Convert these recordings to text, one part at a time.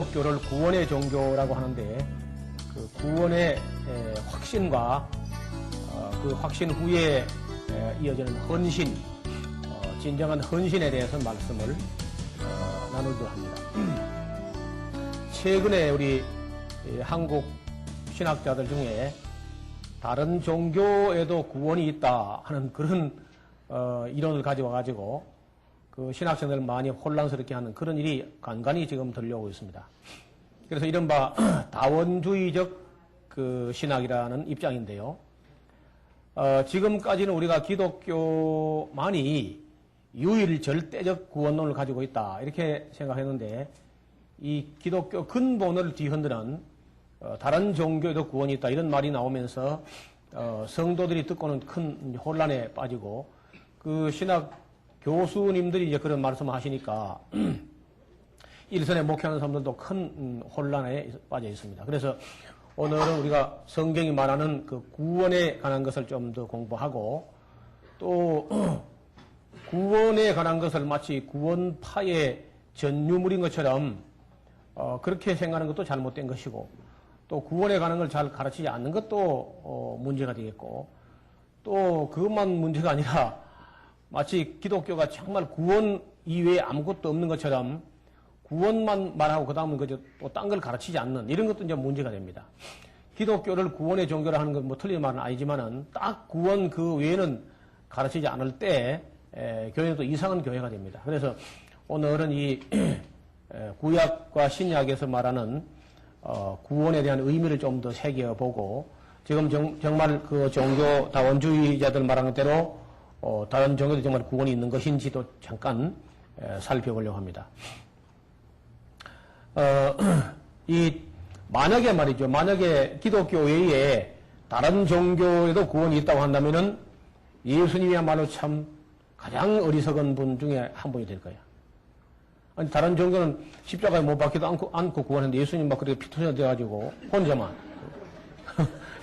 기독교를 구원의 종교라고 하는데 그 구원의 확신과 그 확신 후에 이어지는 헌신, 진정한 헌신에 대해서 말씀을 나누려 합니다. 최근에 우리 한국 신학자들 중에 다른 종교에도 구원이 있다 하는 그런 이론을 가져와가지고 그 신학생들 많이 혼란스럽게 하는 그런 일이 간간히 지금 들려오고 있습니다. 그래서 이른바 다원주의적 그 신학이라는 입장인데요. 지금까지는 우리가 기독교만이 유일 절대적 구원론을 가지고 있다 이렇게 생각했는데 이 기독교 근본을 뒤흔드는 다른 종교에도 구원이 있다 이런 말이 나오면서 성도들이 듣고는 큰 혼란에 빠지고 그 신학 교수님들이 이제 그런 말씀을 하시니까 일선에 목회하는 사람들도 큰 혼란에 빠져 있습니다. 그래서 오늘은 우리가 성경이 말하는 그 구원에 관한 것을 좀 더 공부하고 또 구원에 관한 것을 마치 구원파의 전유물인 것처럼 그렇게 생각하는 것도 잘못된 것이고 또 구원에 관한 걸 잘 가르치지 않는 것도 문제가 되겠고 또 그것만 문제가 아니라 마치 기독교가 정말 구원 이외에 아무것도 없는 것처럼 구원만 말하고 그 다음은 그저 또 딴 걸 가르치지 않는 이런 것도 이제 문제가 됩니다. 기독교를 구원의 종교라 하는 건 뭐 틀린 말은 아니지만은 딱 구원 그 외에는 가르치지 않을 때 교회는 또 이상한 교회가 됩니다. 그래서 오늘은 이 구약과 신약에서 말하는 구원에 대한 의미를 좀 더 새겨보고 지금 정말 그 종교 다원주의자들 말하는 대로 다른 종교도 정말 구원이 있는 것인지도 잠깐 살펴보려고 합니다. 만약에 말이죠. 만약에 기독교 외에 다른 종교에도 구원이 있다고 한다면은 예수님이야말로 참 가장 어리석은 분 중에 한 분이 될 거야. 아니, 다른 종교는 십자가에 못 박히도 않고 구원했는데 예수님 막 그렇게 피투성이 돼가지고 혼자만.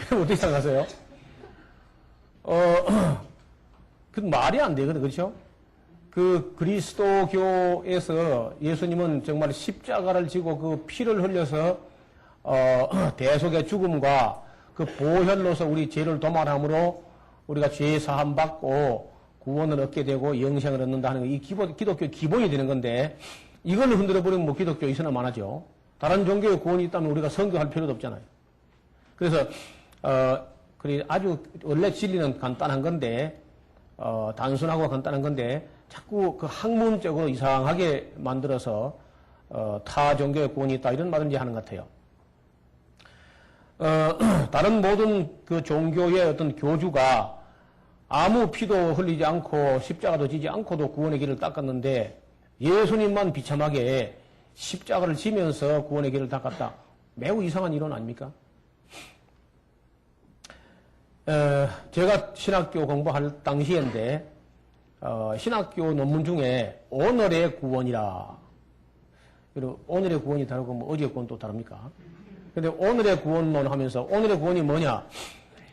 어떻게 생각하세요? 그 말이 안 되거든, 그렇죠? 그 그리스도교에서 예수님은 정말 십자가를 지고 그 피를 흘려서 대속의 죽음과 그 보혈로서 우리 죄를 도말함으로 우리가 죄 사함 받고 구원을 얻게 되고 영생을 얻는다 하는 이 기독교 기본이 되는 건데 이걸 흔들어 버리면 뭐 기독교 있으나 마나죠. 다른 종교의 구원이 있다면 우리가 선교할 필요도 없잖아요. 그래서 아주 원래 진리는 간단한 건데 단순하고 간단한 건데 자꾸 그 학문적으로 이상하게 만들어서 타 종교의 구원이 있다 이런 말을 이제 하는 것 같아요. 다른 모든 그 종교의 어떤 교주가 아무 피도 흘리지 않고 십자가도 지지 않고도 구원의 길을 닦았는데 예수님만 비참하게 십자가를 지면서 구원의 길을 닦았다. 매우 이상한 이론 아닙니까? 제가 신학교 공부할 당시인데 신학교 논문 중에 오늘의 구원이라 그리고 오늘의 구원이 다르고 뭐 어제의 구원 또 다릅니까? 근데 오늘의 구원론 하면서 오늘의 구원이 뭐냐?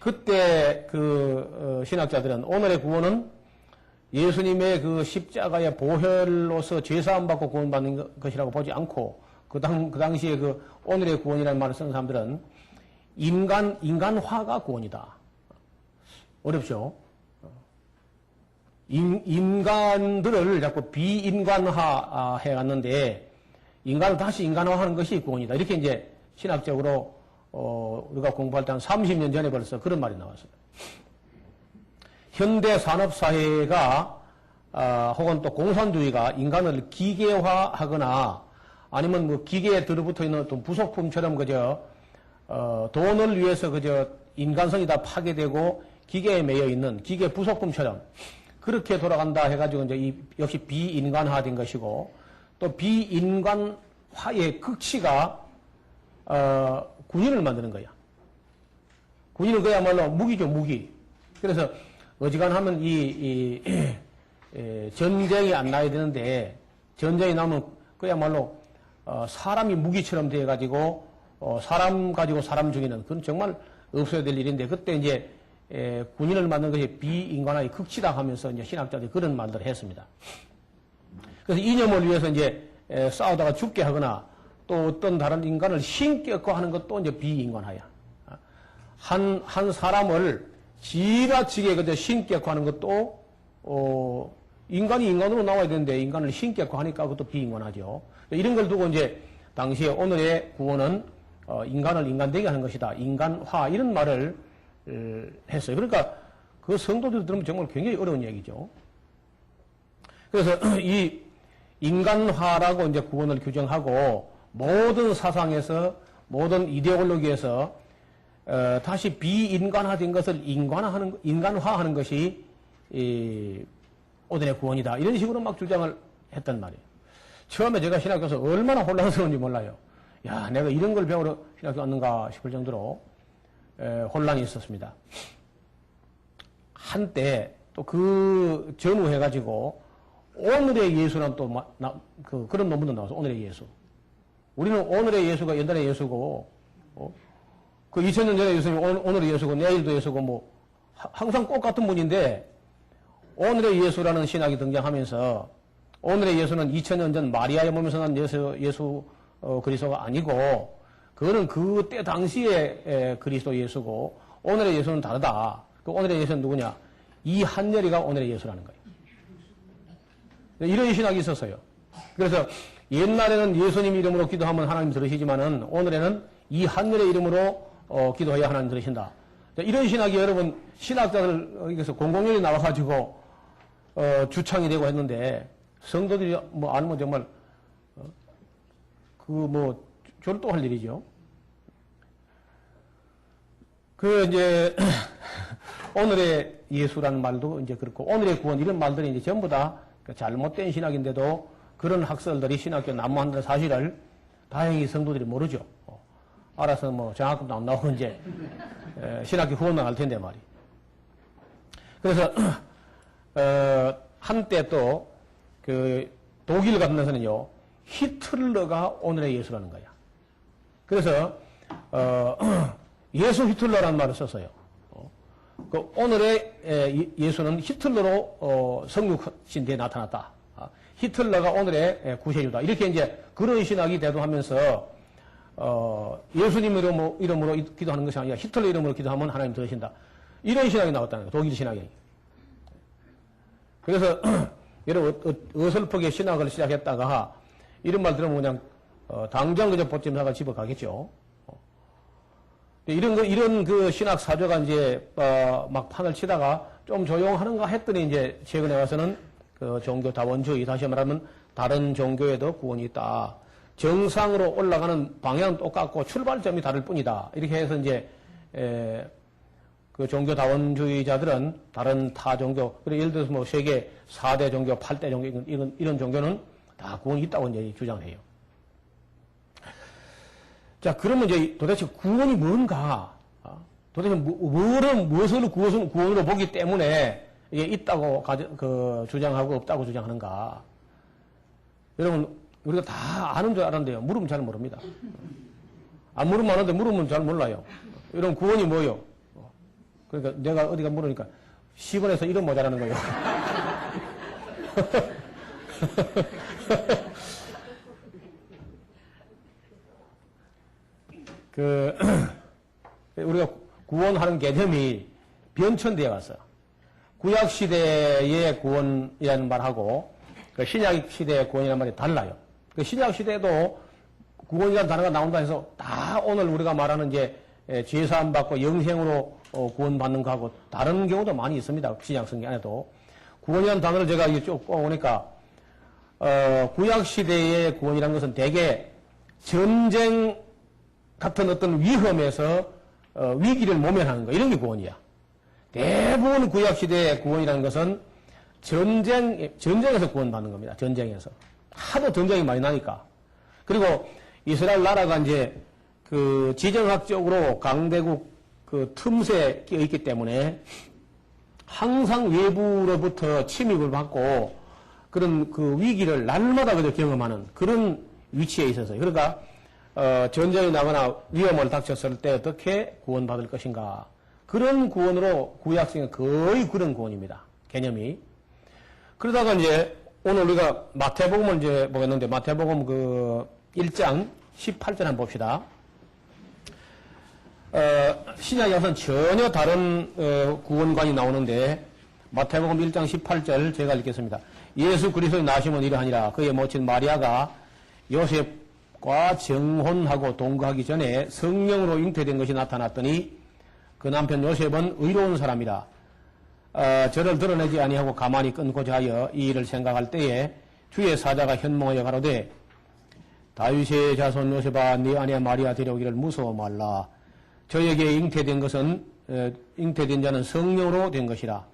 그때 그 신학자들은 오늘의 구원은 예수님의 그 십자가의 보혈로서 죄사함 받고 구원받는 것이라고 보지 않고 그 당시에 그 오늘의 구원이라는 말을 쓰는 사람들은 인간화가 구원이다. 어렵죠? 인간들을 자꾸 비인간화 해갔는데 인간을 다시 인간화하는 것이 구원이다. 이렇게 이제 신학적으로 우리가 공부할 때 한 30년 전에 벌써 그런 말이 나왔어요. 현대 산업사회가 혹은 또 공산주의가 인간을 기계화하거나 아니면 뭐 기계에 들어붙어 있는 어떤 부속품처럼 그저 돈을 위해서 그저 인간성이 다 파괴되고 기계에 매여 있는 기계 부속품처럼 그렇게 돌아간다 해가지고 이제 역시 비인간화된 것이고 또 비인간화의 극치가 군인을 만드는 거야. 군인은 그야말로 무기죠, 무기. 그래서 어지간하면 전쟁이 안 나야 되는데 전쟁이 나면 그야말로 사람이 무기처럼 돼가지고 사람 가지고 사람 죽이는 그건 정말 없어야 될 일인데 그때 이제 군인을 만든 것이 비인간화의 극치다 하면서 이제 신학자들이 그런 말들을 했습니다. 그래서 이념을 위해서 이제 싸우다가 죽게 하거나 또 어떤 다른 인간을 신격고 하는 것도 이제 비인간화야. 한 사람을 지나치게 그저 신격고 하는 것도, 인간이 인간으로 나와야 되는데 인간을 신격고 하니까 그것도 비인간하죠. 이런 걸 두고 이제 당시에 오늘의 구원은 인간을 인간되게 하는 것이다. 인간화 이런 말을 했어요. 그러니까 그 성도들 들으면 정말 굉장히 어려운 얘기죠. 그래서 이 인간화라고 이제 구원을 규정하고 모든 사상에서 모든 이데올로기에서 다시 비인간화된 것을 인간화하는 것이 오늘의 구원이다. 이런 식으로 막 주장을 했단 말이에요. 처음에 제가 신학교에서 얼마나 혼란스러운지 몰라요. 야, 내가 이런 걸 배우러 신학교 왔는가 싶을 정도로 혼란이 있었습니다. 한때 또 그 전후해가지고 오늘의 예수란 또 그런 논문도 나와서 오늘의 예수. 우리는 오늘의 예수가 옛날의 예수고, 그 2000년 전의 예수님 오늘의 예수고 내일도 예수고 뭐 항상 똑같은 분인데 오늘의 예수라는 신학이 등장하면서 오늘의 예수는 2000년 전 마리아의 몸에서 난 예수 그리스도가 아니고 그거는 그때 당시의 그리스도 예수고 오늘의 예수는 다르다. 그 오늘의 예수는 누구냐? 이한열이가 오늘의 예수라는 거예요. 이런 신학이 있었어요. 그래서 옛날에는 예수님 이름으로 기도하면 하나님 들으시지만은 오늘에는 이한열의 이름으로 기도해야 하나님 들으신다. 이런 신학이 여러분 신학자들에게서 공공연히 나와가지고 주창이 되고 했는데 성도들이 뭐 알면 정말 졸도할 일이죠. 이제 오늘의 예수라는 말도 이제 그렇고 오늘의 구원 이런 말들이 이제 전부 다 잘못된 신학인데도 그런 학설들이 신학교 난무한다는 사실을 다행히 성도들이 모르죠. 알아서 뭐 장학금도 안 나오고 이제 신학교 후원만 할 텐데 말이. 그래서 한때 또 그 독일 같은 데서는요 히틀러가 오늘의 예수라는 거야. 그래서 예수 히틀러라는 말을 썼어요. 그 오늘의 예수는 히틀러로 성육신대에 나타났다. 히틀러가 오늘의 구세주다. 이렇게 이제 그런 신학이 대두하면서 예수님 이름으로 기도하는 것이 아니라 히틀러 이름으로 기도하면 하나님 들으신다. 이런 신학이 나왔다는 거예요. 독일 신학이. 그래서 여러분 어설프게 신학을 시작했다가 이런 말 들으면 그냥 당장 그저 보찜사가 집어 가겠죠. 이런 그 신학 사조가 이제 막 판을 치다가 좀 조용하는가 했더니 이제 최근에 와서는 그 종교 다원주의, 다시 말하면 다른 종교에도 구원이 있다. 정상으로 올라가는 방향은 똑같고 출발점이 다를 뿐이다. 이렇게 해서 이제 그 종교 다원주의자들은 다른 타 종교, 그리고 예를 들어서 뭐 세계 4대 종교, 8대 종교 이런 종교는 다 구원이 있다고 이제 주장해요. 자, 그러면 이제 도대체 구원이 뭔가? 도대체 무엇을 구원으로 보기 때문에 이게 있다고 주장하고 없다고 주장하는가? 여러분, 우리가 다 아는 줄 알았는데요. 물으면 잘 모릅니다. 안 물으면 아는데 물으면 잘 몰라요. 이런 구원이 뭐예요? 그러니까 내가 어디가 물으니까 10원에서 이런 모자라는 거예요. 우리가 구원하는 개념이 변천되어 왔어요. 구약시대의 구원이라는 말하고 신약시대의 구원이라는 말이 달라요. 신약시대에도 구원이라는 단어가 나온다 해서 다 오늘 우리가 말하는 이제 죄사함 받고 영생으로 구원받는 거하고 다른 경우도 많이 있습니다. 신약 성경 안에도. 구원이라는 단어를 제가 쭉 뽑아보니까 구약시대의 구원이라는 것은 대개 전쟁 같은 어떤 위험에서 위기를 모면하는 거 이런 게 구원이야. 대부분 구약시대의 구원이라는 것은 전쟁에서 구원받는 겁니다. 전쟁에서. 하도 전쟁이 많이 나니까. 그리고 이스라엘 나라가 이제 그 지정학적으로 강대국 그 틈새에 끼어 있기 때문에 항상 외부로부터 침입을 받고 그런 그 위기를 날마다 그저 경험하는 그런 위치에 있어서요. 그러니까 전쟁이 나거나 위험을 닥쳤을 때 어떻게 구원받을 것인가. 그런 구원으로 구약성은 거의 그런 구원입니다. 개념이. 그러다가 이제 오늘 우리가 마태복음을 이제 보겠는데 마태복음 그 1장 18절 한번 봅시다. 신약에서는 전혀 다른 구원관이 나오는데 마태복음 1장 18절 제가 읽겠습니다. 예수 그리스도의 나심은 이러하니라. 그의 모친 마리아가 요셉과 정혼하고 동거하기 전에 성령으로 잉태된 것이 나타났더니 그 남편 요셉은 의로운 사람이라. 저를 드러내지 아니하고 가만히 끊고자 하여 이 일을 생각할 때에 주의 사자가 현몽하여 가로되 다윗의 자손 요셉아 네 아내 마리아 데려오기를 무서워 말라. 저에게 잉태된 자는 성령으로 된 것이라.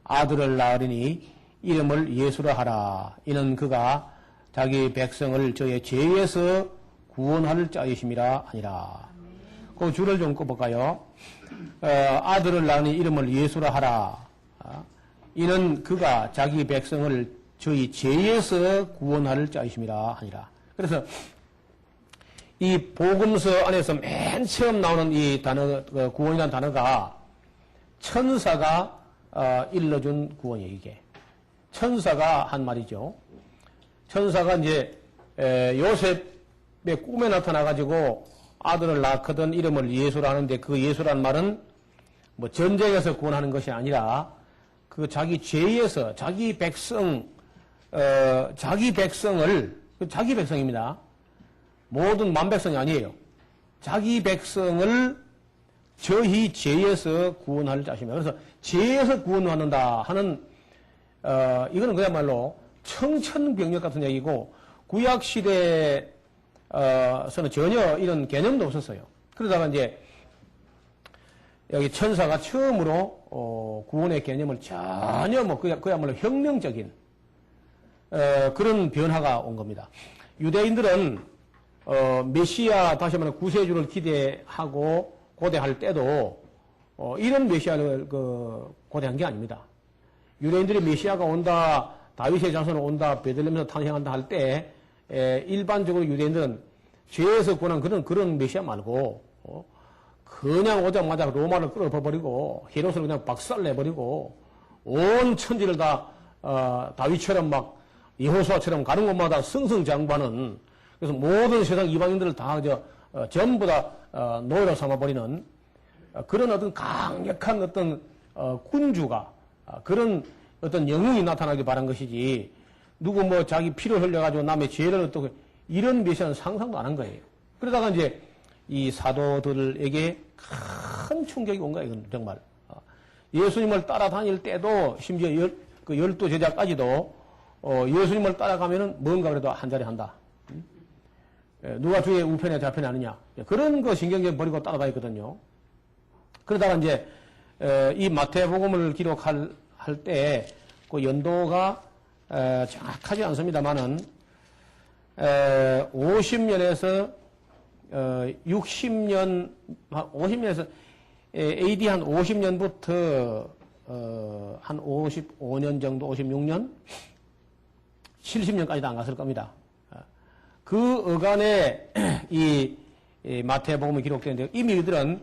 아들을 낳으리니 이름을 예수라 하라. 이는 그가 자기 백성을 저의 죄에서 구원할 자이심이라 하니라. 그 줄을 좀 꺼볼까요? 아들을 낳으니 이름을 예수라 하라. 이는 그가 자기 백성을 저희 죄에서 구원할 자이심이라 하니라. 그래서 이 복음서 안에서 맨 처음 나오는 이 단어, 구원이라는 단어가 천사가 일러준 구원이에요, 이게. 천사가 한 말이죠. 천사가 이제 요셉의 꿈에 나타나가지고 아들을 낳거든 이름을 예수라 하는데 그 예수라는 말은 뭐 전쟁에서 구원하는 것이 아니라 그 자기 죄에서 자기 백성을, 자기 백성입니다. 모든 만백성이 아니에요. 자기 백성을 저희 죄에서 구원할 자십니다. 그래서 죄에서 구원받는다 하는 이거는 그야말로 청천벽력 같은 얘기고 구약시대에서는 전혀 이런 개념도 없었어요. 그러다가 이제 여기 천사가 처음으로 구원의 개념을 전혀 뭐 그야말로 혁명적인 그런 변화가 온 겁니다. 유대인들은 메시아 다시 말하면 구세주를 기대하고 고대할 때도 이런 메시아를 고대한 게 아닙니다. 유대인들이 메시아가 온다, 다윗의 자손으로 온다, 베들레헴에서 탄생한다 할 때 일반적으로 유대인들은 죄에서 구원한 그런 메시아 말고 그냥 오자마자 로마를 끌어버리고 헤롯을 그냥 박살내버리고 온 천지를 다 다윗처럼 막 여호수아처럼 가는 곳마다 승승장구하는, 그래서 모든 세상 이방인들을 다 전부 다 노예로 삼아버리는 그런 어떤 강력한 어떤 군주가 그런 어떤 영웅이 나타나길 바란 것이지, 누구 뭐 자기 피를 흘려가지고 남의 죄를 어떻게, 이런 메시아는 상상도 안 한 거예요. 그러다가 이제 이 사도들에게 큰 충격이 온 거예요, 이건 정말. 예수님을 따라다닐 때도 심지어 그 12제자까지도 예수님을 따라가면은 뭔가 그래도 한 자리 한다. 누가 주의 우편에 좌편에 하느냐. 그런 거 신경전 버리고 따라다녔거든요. 그러다가 이제 이 마태복음을 기록할 때 그 연도가 정확하지 않습니다만은 50년에서 60년, 50년에서 AD 한 50년부터 한 55년 정도, 56년, 70년까지도 안 갔을 겁니다. 그 어간에 이 마태복음이 기록되는데 이미 이들은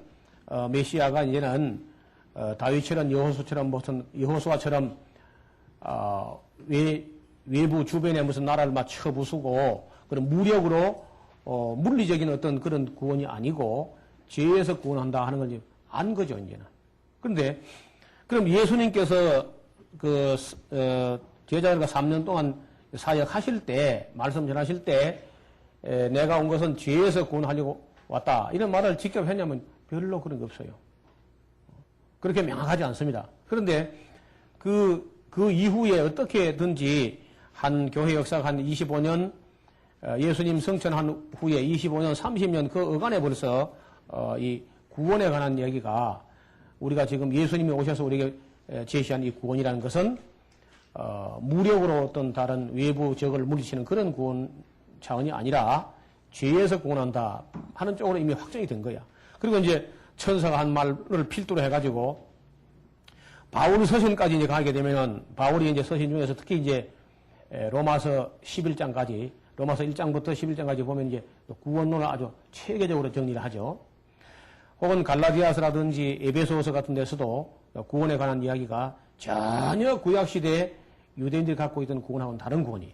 메시아가 이제는 다윗처럼 여호수아처럼 외부 주변에 무슨 나라를 막 쳐부수고 그런 무력으로 물리적인 어떤 그런 구원이 아니고 죄에서 구원한다 하는 걸 안 거죠, 이제는. 그런데 그럼 예수님께서 제자들과 3년 동안 사역하실 때, 말씀 전하실 때 내가 온 것은 죄에서 구원하려고 왔다, 이런 말을 직접 했냐면 별로 그런 게 없어요. 그렇게 명확하지 않습니다. 그런데 그 이후에 어떻게든지 한 교회 역사가 한 25년, 예수님 성천한 후에 25년, 30년 그 어간에 벌써 이 구원에 관한 이야기가, 우리가 지금 예수님이 오셔서 우리에게 제시한 이 구원이라는 것은 무력으로 어떤 다른 외부 적을 물리치는 그런 구원 차원이 아니라 죄에서 구원한다 하는 쪽으로 이미 확정이 된 거야. 그리고 이제 천사가 한 말을 필두로 해가지고 바울 서신까지 이제 가게 되면은, 바울이 이제 서신 중에서 특히 이제 로마서 11장까지, 로마서 1장부터 11장까지 보면 이제 구원론을 아주 체계적으로 정리를 하죠. 혹은 갈라디아서라든지 에베소서 같은 데서도 구원에 관한 이야기가 전혀 구약시대에 유대인들이 갖고 있던 구원하고는 다른 구원이에요.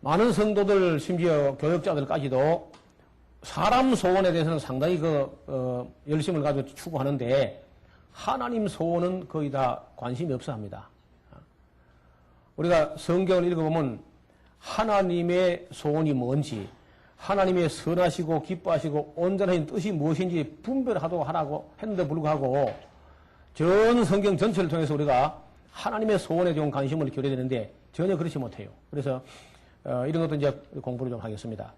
많은 성도들, 심지어 교역자들까지도 사람 소원에 대해서는 상당히 열심을 가지고 추구하는데, 하나님 소원은 거의 다 관심이 없어 합니다. 우리가 성경을 읽어보면 하나님의 소원이 뭔지, 하나님의 선하시고 기뻐하시고 온전한 뜻이 무엇인지 분별하도록 하라고 했는데 불구하고 전 성경 전체를 통해서 우리가 하나님의 소원에 좀 관심을 기울여야 되는데 전혀 그렇지 못해요. 그래서 이런 것도 이제 공부를 좀 하겠습니다.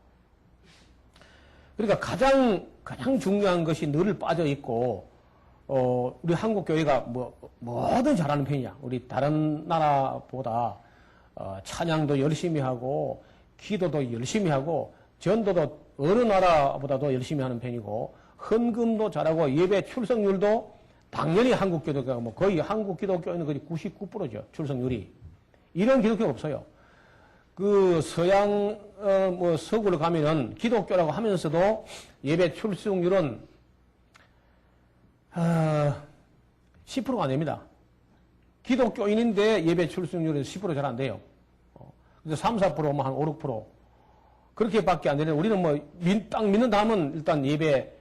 그러니까 가장 중요한 것이 늘 빠져 있고, 우리 한국 교회가 뭐든 잘하는 편이야. 우리 다른 나라보다 찬양도 열심히 하고 기도도 열심히 하고 전도도 어느 나라보다도 열심히 하는 편이고 헌금도 잘하고 예배 출석률도 당연히 한국 기독교가 거의 한국 기독교는 거의 99%죠. 출석률이. 이런 기독교가 없어요. 그 서양 서구를 가면은 기독교라고 하면서도 예배 출석률은 10%가 안 됩니다. 기독교인인데 예배 출석률은 10% 잘 안 돼요. 그래서 3, 4%, 한 5, 6% 그렇게밖에 안 되는데 우리는 딱 믿는다 하면 일단 예배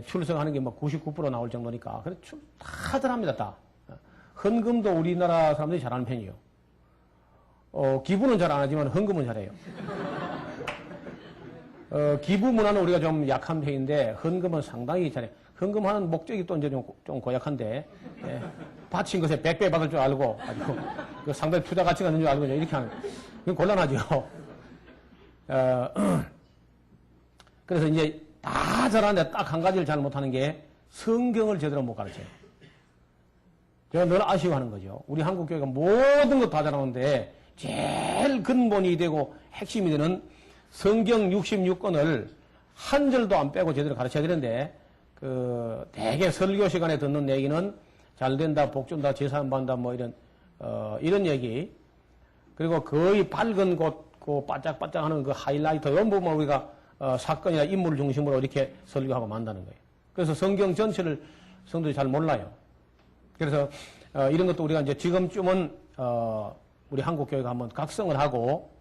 출석하는 게 99% 나올 정도니까. 그래 다들 합니다, 다. 헌금도 우리나라 사람들이 잘하는 편이에요. 기부는 잘 안 하지만 헌금은 잘해요. 기부 문화는 우리가 좀 약한 편인데 헌금은 상당히 잘해요. 헌금하는 목적이 또 이제 좀 고약한데, 바친 것에 100배 받을 줄 알고, 아주 상당히 투자 가치가 있는 줄 알고 이렇게 하는, 그건 곤란하죠. 그래서 이제 다 잘하는데 딱 한 가지를 잘 못하는 게 성경을 제대로 못 가르쳐요. 제가 늘 아쉬워하는 거죠. 우리 한국 교회가 모든 것 다 잘하는데 제일 근본이 되고 핵심이 되는 성경 66권을 한 절도 안 빼고 제대로 가르쳐야 되는데, 대개 설교 시간에 듣는 얘기는 잘 된다, 복 준다, 제사 받는다, 이런 얘기. 그리고 거의 밝은 곳, 바짝바짝 하는 그 하이라이터, 이런 부분만 우리가, 사건이나 인물을 중심으로 이렇게 설교하고 만다는 거예요. 그래서 성경 전체를 성도들이 잘 몰라요. 그래서, 이런 것도 우리가 이제 지금쯤은, 우리 한국교회가 한번 각성을 하고,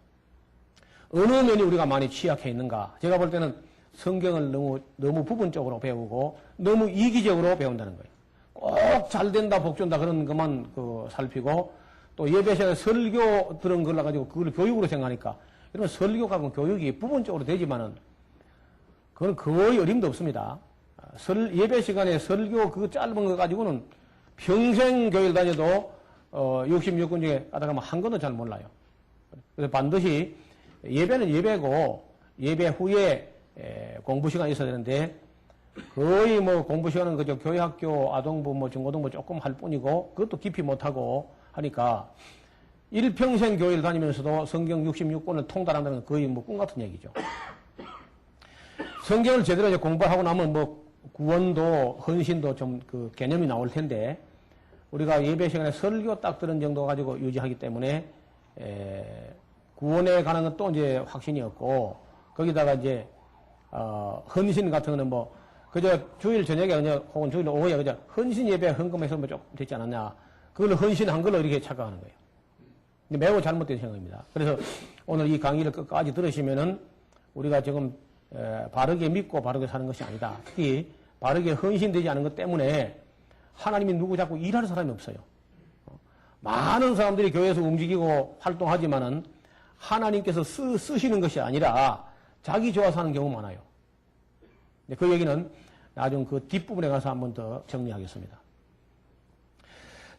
어느 면이 우리가 많이 취약해 있는가. 제가 볼 때는 성경을 너무 부분적으로 배우고 너무 이기적으로 배운다는 거예요. 꼭 잘 된다, 복 준다 그런 것만 살피고 또 예배 시간에 설교 들은 걸 가지고 그걸 교육으로 생각하니까 이런 설교가 교육이 부분적으로 되지만은 그건 거의 어림도 없습니다. 예배 시간에 설교 그 짧은 거 가지고는 평생 교회를 다녀도 66권 중에 가다가 한 권도 잘 몰라요. 그래서 반드시 예배는 예배고 예배 후에 공부 시간이 있어야 되는데 거의 공부 시간은 그저 교회학교, 아동부, 중고등부 조금 할 뿐이고 그것도 깊이 못하고 하니까 일평생 교회를 다니면서도 성경 66권을 통달한다는 건 거의 꿈 같은 얘기죠. 성경을 제대로 이제 공부하고 나면 구원도 헌신도 좀 개념이 나올 텐데 우리가 예배 시간에 설교 딱 들은 정도 가지고 유지하기 때문에 구원에 관한 건 또 이제 확신이 없고 거기다가 이제 헌신 같은 거는 그저 주일 저녁에 혹은 주일 오후에 그저 헌신 예배 헌금해서 조금 됐지 않았냐. 그걸 헌신한 걸로 이렇게 착각하는 거예요. 매우 잘못된 생각입니다. 그래서 오늘 이 강의를 끝까지 들으시면은 우리가 지금 바르게 믿고 바르게 사는 것이 아니다. 특히 바르게 헌신되지 않은 것 때문에 하나님이 누구 자꾸 일할 사람이 없어요. 많은 사람들이 교회에서 움직이고 활동하지만은 하나님께서 쓰시는 것이 아니라 자기 좋아서 하는 경우 많아요. 그 얘기는 나중 그 뒷부분에 가서 한번 더 정리하겠습니다.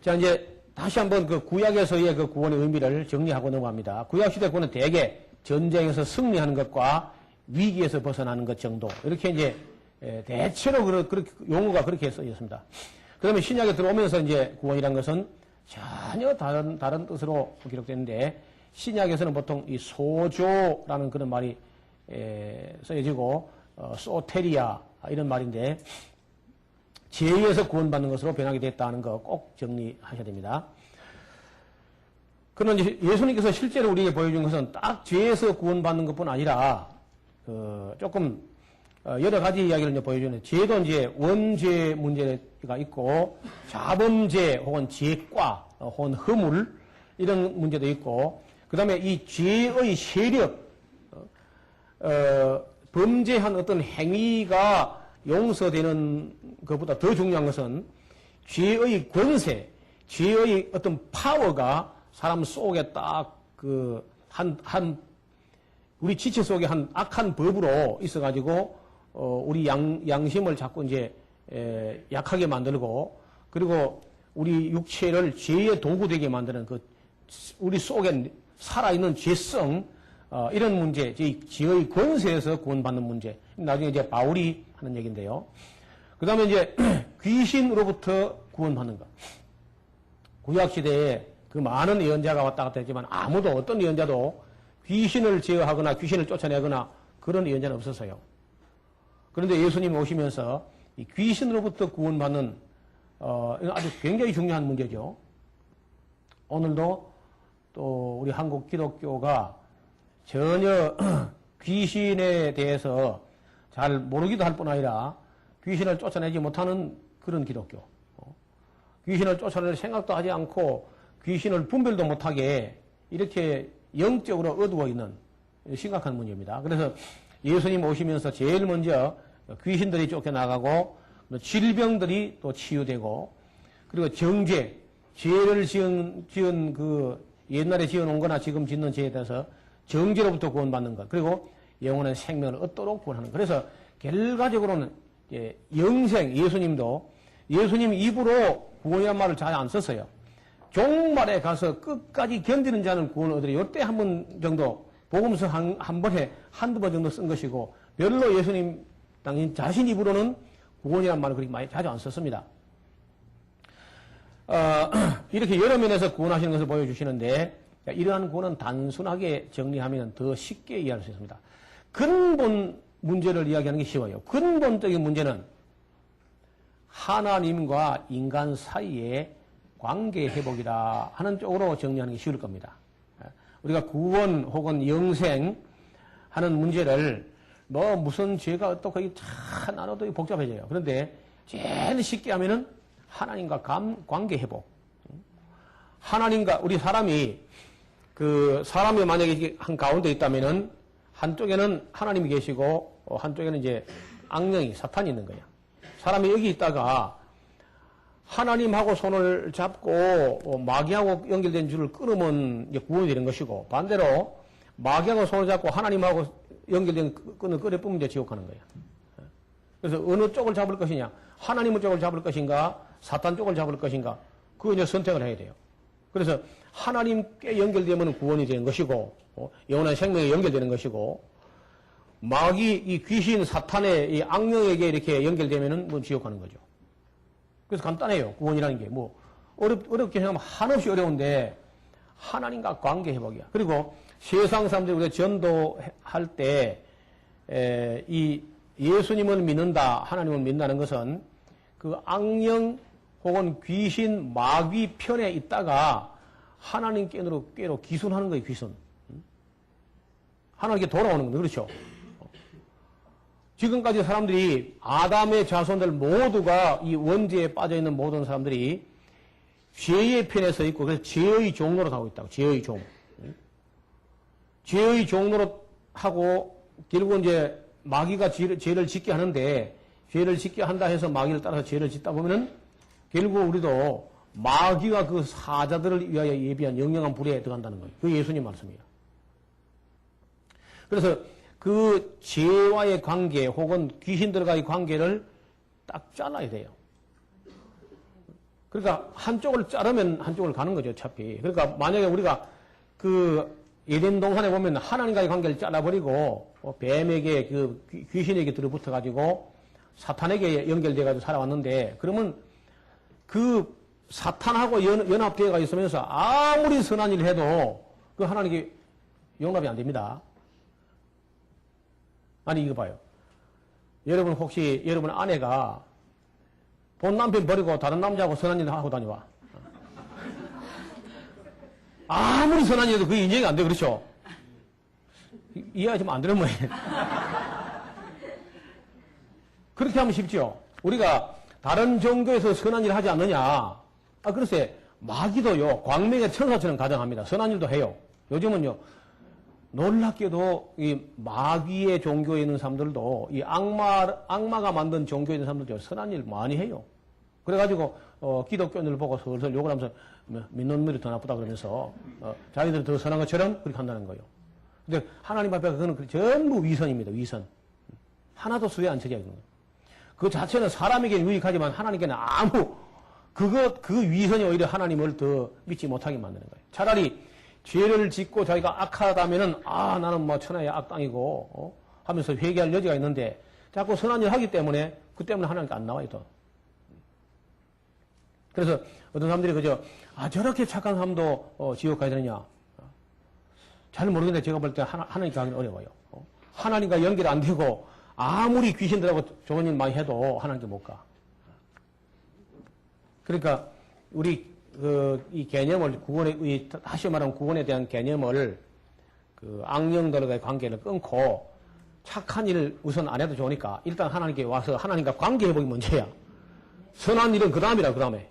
자, 이제 다시 한번 구약에서의 구원의 의미를 정리하고 넘어갑니다. 구약시대 구원은 대개 전쟁에서 승리하는 것과 위기에서 벗어나는 것 정도. 이렇게 이제 대체로 그렇게 용어가 그렇게 쓰였습니다. 그러면 신약에 들어오면서 이제 구원이라는 것은 전혀 다른 뜻으로 기록되는데 신약에서는 보통 이 소조라는 그런 말이 쓰여지고 소테리아 이런 말인데 죄에서 구원받는 것으로 변하게 됐다는 거 꼭 정리하셔야 됩니다. 그러나 예수님께서 실제로 우리에게 보여준 것은 딱 죄에서 구원받는 것뿐 아니라 조금 여러 가지 이야기를 이제 보여주는 죄도 이제 원죄 문제가 있고 자범죄 혹은 죄과 혹은 허물 이런 문제도 있고 그 다음에 이 죄의 세력, 범죄한 어떤 행위가 용서되는 것보다 더 중요한 것은 죄의 권세, 죄의 어떤 파워가 사람 속에 딱 우리 지체 속에 한 악한 법으로 있어가지고, 우리 양심을 자꾸 이제, 약하게 만들고, 그리고 우리 육체를 죄의 도구 되게 만드는 우리 속에 살아있는 죄성, 이런 문제, 죄의 권세에서 구원받는 문제. 나중에 이제 바울이 하는 얘기인데요. 그 다음에 이제 귀신으로부터 구원받는 것. 구약시대에 그 많은 예언자가 왔다 갔다 했지만 아무도 어떤 예언자도 귀신을 제어하거나 귀신을 쫓아내거나 그런 예언자는 없었어요. 그런데 예수님이 오시면서 이 귀신으로부터 구원받는 이건 아주 굉장히 중요한 문제죠. 오늘도 또 우리 한국 기독교가 전혀 귀신에 대해서 잘 모르기도 할 뿐 아니라 귀신을 쫓아내지 못하는 그런 기독교. 귀신을 쫓아낼 생각도 하지 않고 귀신을 분별도 못하게 이렇게 영적으로 어두워 있는 심각한 문제입니다. 그래서 예수님 오시면서 제일 먼저 귀신들이 쫓겨나가고 질병들이 또 치유되고 그리고 정죄, 죄를 지은 그 옛날에 지어놓은 거나 지금 짓는 죄에 대해서 정죄로부터 구원받는 것 그리고 영원한 생명을 얻도록 구원하는 것. 그래서 결과적으로는 영생, 예수님도 예수님 입으로 구원이란 말을 잘 안 썼어요. 종말에 가서 끝까지 견디는 자는 구원을 얻으리. 이때 한 번 정도 복음서 한 번에 한두 번 정도 쓴 것이고 별로 예수님 당신 자신 입으로는 구원이란 말을 그렇게 많이 자주 안 썼습니다. 이렇게 여러 면에서 구원하시는 것을 보여주시는데 이러한 구원은 단순하게 정리하면 더 쉽게 이해할 수 있습니다. 근본 문제를 이야기하는 게 쉬워요. 근본적인 문제는 하나님과 인간 사이의 관계 회복이라 하는 쪽으로 정리하는 게 쉬울 겁니다. 우리가 구원 혹은 영생 하는 문제를 무슨 죄가 어떻게 다 나눠도 복잡해져요. 그런데 제일 쉽게 하면은 하나님과 관계 회복. 하나님과 우리 사람이 만약에 한 가운데 있다면은 한쪽에는 하나님이 계시고 한쪽에는 이제 악령이 사탄이 있는 거야. 사람이 여기 있다가 하나님하고 손을 잡고 마귀하고 연결된 줄을 끊으면 이제 구원이 되는 것이고 반대로 마귀하고 손을 잡고 하나님하고 연결된 끈을 끌어 뿌면 이제 지옥 가는 거야. 그래서 어느 쪽을 잡을 것이냐, 하나님의 쪽을 잡을 것인가, 사탄 쪽을 잡을 것인가, 그거 이제 선택을 해야 돼요. 그래서 하나님께 연결되면 구원이 되는 것이고, 영원한 생명에 연결되는 것이고, 마귀, 이 귀신, 사탄의 이 악령에게 이렇게 연결되면은 뭐 지옥 가는 거죠. 그래서 간단해요. 구원이라는 게. 어렵게 생각하면 한없이 어려운데, 하나님과 관계 회복이야. 그리고 세상 사람들이 우리가 전도할 때, 이 예수님을 믿는다, 하나님을 믿는다는 것은 그 악령 혹은 귀신, 마귀 편에 있다가 하나님께로 기순하는 거예요, 기순. 하나님께 돌아오는 겁니다. 그렇죠? 지금까지 사람들이 아담의 자손들 모두가 이 원죄에 빠져있는 모든 사람들이 죄의 편에 서 있고 그래서 죄의 종로로 하고 있다고. 죄의 종. 죄의 종로로 하고 결국은 이제 마귀가 죄를 짓게 하는데 죄를 짓게 한다 해서 마귀를 따라서 죄를 짓다 보면은 결국 우리도 마귀가 그 사자들을 위하여 예비한 영영한 불에 들어간다는 거예요. 그게 예수님 말씀이에요. 그래서 그 죄와의 관계 혹은 귀신들과의 관계를 딱 잘라야 돼요. 그러니까 한쪽을 자르면 한쪽을 가는 거죠, 어차피. 그러니까 만약에 우리가 그 에덴 동산에 보면 하나님과의 관계를 잘라버리고 뱀에게 그 귀신에게 들어붙어가지고 사탄에게 연결돼가지고 살아왔는데 그러면 그 사탄하고 연합되어가 있으면서 아무리 선한 일을 해도 그 하나님께 용납이 안 됩니다. 아니 이거 봐요. 여러분 혹시 여러분 아내가 본 남편 버리고 다른 남자하고 선한 일 하고 다녀와. 아무리 선한 일도 그게 인정이 안 돼. 그렇죠? 이해하시면 안 되는 모양이에요. 그렇게 하면 쉽죠. 우리가 다른 종교에서 선한 일을 하지 않느냐. 글쎄 마귀도요 광명의 천사처럼 가정합니다. 선한 일도 해요. 요즘은요, 놀랍게도 이 마귀의 종교에 있는 사람들도 이 악마가 만든 종교에 있는 사람들도 선한 일 많이 해요. 그래가지고, 기독교인들 보고 슬슬 욕을 하면서 믿는 놈들이 더 나쁘다 그러면서, 자기들이 더 선한 것처럼 그렇게 한다는 거예요. 근데 하나님 앞에 그거는 전부 위선입니다, 위선. 하나도 수에 안 쳐져 있는 거예요. 그 자체는 사람에게 유익하지만 하나님께는 그 위선이 오히려 하나님을 더 믿지 못하게 만드는 거예요. 차라리 죄를 짓고 자기가 악하다면은, 나는 뭐 천하의 악당이고, 하면서 회개할 여지가 있는데, 자꾸 선한 일 하기 때문에, 그 때문에 하나님께 안 나와요, 또. 그래서 어떤 사람들이 저렇게 착한 사람도 지옥 가야 되느냐. 잘 모르겠는데 제가 볼 때 하나님께 하기는 어려워요. 하나님과 연결이 안 되고, 아무리 귀신들하고 좋은 일 많이 해도 하나님께 못 가. 그러니까, 이 개념을 다시 말하면 구원에 대한 개념을 악령들과의 관계를 끊고 착한 일을 우선 안 해도 좋으니까 일단 하나님께 와서 하나님과 관계 회복이 문제야. 선한 일은 그 다음에.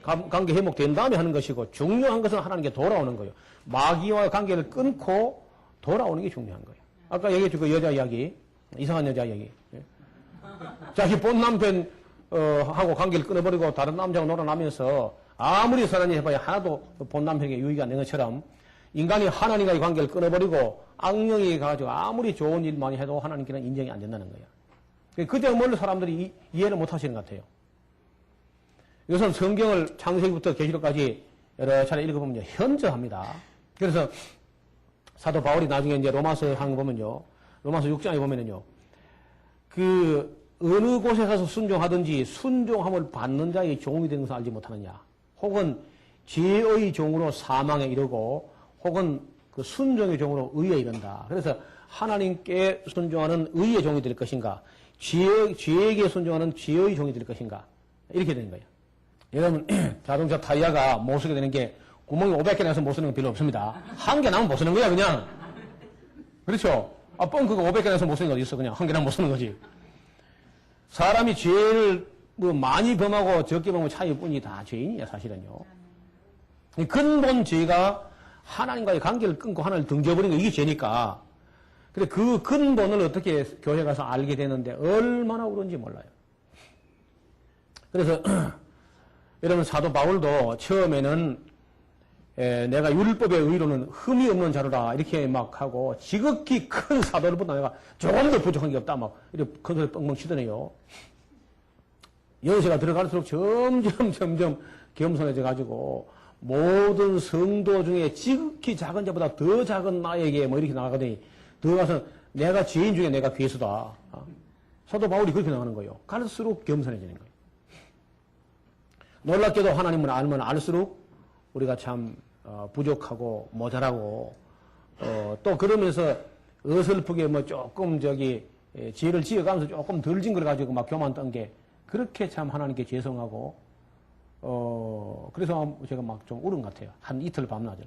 관계 회복된 다음에 하는 것이고 중요한 것은 하나님께 돌아오는 거예요. 마귀와 관계를 끊고 돌아오는 게 중요한 거예요. 아까 얘기했죠. 그 여자 이야기. 이상한 여자 이야기. 자기 본 남편, 하고 관계를 끊어버리고 다른 남자하고 놀아나면서 아무리 선한 일 해봐야 하나도 본 남편에게 유익이 안 되는 것처럼 인간이 하나님과의 관계를 끊어버리고 악령이 가지고 아무리 좋은 일 많이 해도 하나님께는 인정이 안 된다는 거야. 그 때문에 사람들이 이해를 못 하시는 것 같아요. 이것은 성경을 창세기부터 계시록까지 여러 차례 읽어보면 현저합니다. 그래서 사도 바울이 나중에 이제 로마서 한 보면요. 로마서 6장에 보면은요. 어느 곳에 가서 순종하든지 순종함을 받는 자의 종이 되는 것을 알지 못하느냐. 혹은 죄의 종으로 사망에 이르고 혹은 그 순종의 종으로 의에 이른다. 그래서 하나님께 순종하는 의의 종이 될 것인가, 죄에게 순종하는 죄의 종이 될 것인가, 이렇게 되는 거예요. 여러분, 자동차 타이어가 못 쓰게 되는 게 구멍이 500개 나서 못 쓰는 건 별로 없습니다. 한 개 나면 못 쓰는 거야, 그냥. 그렇죠? 뻥크가 500개 나서 못 쓰는 거 어디 있어, 그냥. 한 개 나면 못 쓰는 거지. 사람이 죄를 많이 범하고 적게 범하고 차이뿐이 다 죄인이야, 사실은요. 근본 죄가 하나님과의 관계를 끊고 하나님을 등져버린 거, 이게 죄니까. 근데 그 근본을 어떻게 교회 가서 알게 되는데 얼마나 그런지 몰라요. 그래서 여러분, 사도 바울도 처음에는 내가 율법의 의로는 흠이 없는 자로라 이렇게 막 하고 지극히 큰 사도들보다 내가 조금 더 부족한 게 없다 막 이렇게 큰 소리 뻥뻥 치더네요. 연세가 들어갈수록 점점 겸손해져 가지고 모든 성도 중에 지극히 작은 자보다 더 작은 나에게 뭐 이렇게 나가더니 더 가서 내가 죄인 중에 내가 괴수다. 사도 바울이 그렇게 나가는 거예요. 갈수록 겸손해지는 거예요. 놀랍게도 하나님을 알면 알수록 우리가 참 부족하고 모자라고 또 그러면서 어설프게 뭐 조금 죄를 지어가면서 조금 덜 징그러가지고 막 교만 떤 게 그렇게 참 하나님께 죄송하고 그래서 제가 막 좀 울은 것 같아요. 한 이틀 밤낮을.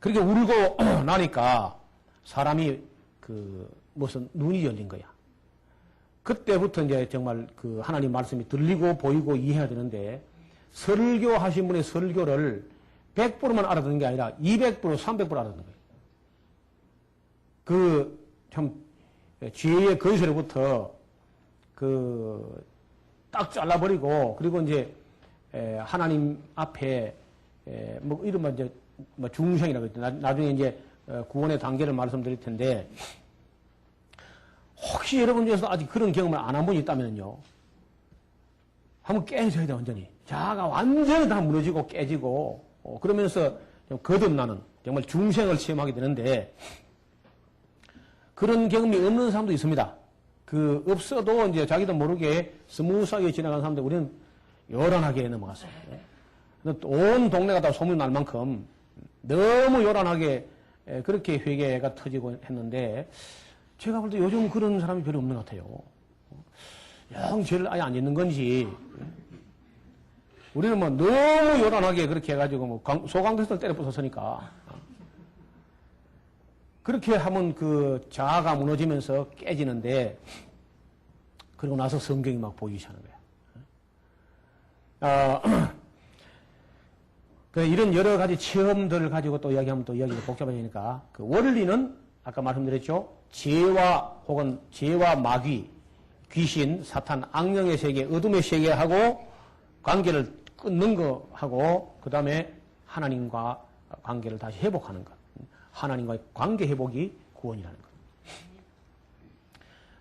그렇게 울고 나니까 사람이 무슨 눈이 열린 거야. 그때부터 이제 정말 하나님 말씀이 들리고 보이고 이해해야 되는데 설교하신 분의 설교를 100%만 알아듣는 게 아니라 200%, 300% 알아듣는 거예요. 참 죄의 거리서부터 딱 잘라버리고 그리고 이제 하나님 앞에 뭐 이른바 이제 뭐 중생이라고 했죠. 나중에 이제 구원의 단계를 말씀드릴 텐데 혹시 여러분 중에서 아직 그런 경험을 안 한 분이 있다면요. 한번 깨져야 돼, 완전히. 자아가 완전히 다 무너지고 깨지고, 그러면서 좀 거듭나는, 정말 중생을 체험하게 되는데, 그런 경험이 없는 사람도 있습니다. 없어도 이제 자기도 모르게 스무스하게 지나가는 사람들, 우리는 요란하게 넘어갔어요. 온 동네가 다 소문이 날 만큼 너무 요란하게 그렇게 회개가 터지고 했는데, 제가 볼 때 요즘 그런 사람이 별로 없는 것 같아요. 영 죄를 아예 안 짓는 건지. 우리는 뭐 너무 요란하게 그렇게 해가지고 뭐 소강대에서 때려 부쉈으니까. 그렇게 하면 자아가 무너지면서 깨지는데, 그러고 나서 성경이 막 보이기 시작하는 거야. 이런 여러 가지 체험들을 가지고 또 이야기하면 또 이야기가 복잡해지니까 그 원리는 아까 말씀드렸죠. 죄와 혹은 죄와 마귀, 귀신, 사탄, 악령의 세계, 어둠의 세계하고 관계를 끊는 거하고 그 다음에 하나님과 관계를 다시 회복하는 것. 하나님과의 관계 회복이 구원이라는 것.